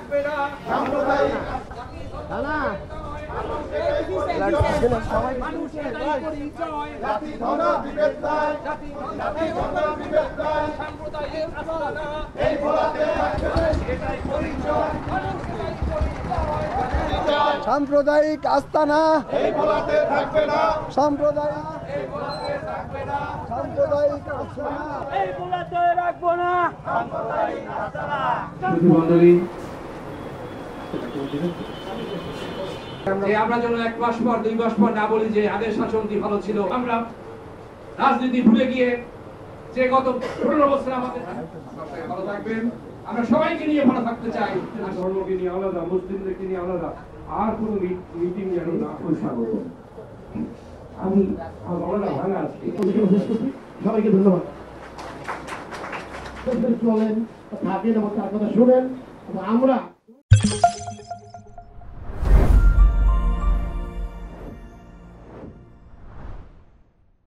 থাকবে না সাম্প্রদায়িক জাতি ধর্ম বিভেদ নাই, জাতি ধর্ম বিভেদ নাই, সাম্প্রদায়িক আস্তানা এই ভোলাতে থাকবে না, এটাই পরিচয়, সাম্প্রদায়িক আস্তানা এই ভোলাতে থাকবে না, সাম্প্রদায়িক এই ভোলাতে থাকবে না, সাম্প্রদায়িক আস্তানা এই ভোলাতে রাখবো না সাম্প্রদায়িক আস্তানা। যে আমরা যেন 1 মাস পর 2 মাস পর না বলি যে আগের শাসনটি ভালো ছিল। আমরা রাজনীতি ভুলে গিয়ে যে গত 15 বছর আমাদের ভালো থাকবেন, আমরা সবাইকে নিয়ে ভালো থাকতে চাই। ধর্মকে নিয়ে আলাদা, মুসলিমদেরকে নিয়ে আলাদা, আর কোনো মিটিং যেন না স্বাগত। আমি ভাঙা আছি। সবাইকে ধন্যবাদ। চলেন থাকেন এবং তার কথা শুনেন। আমরা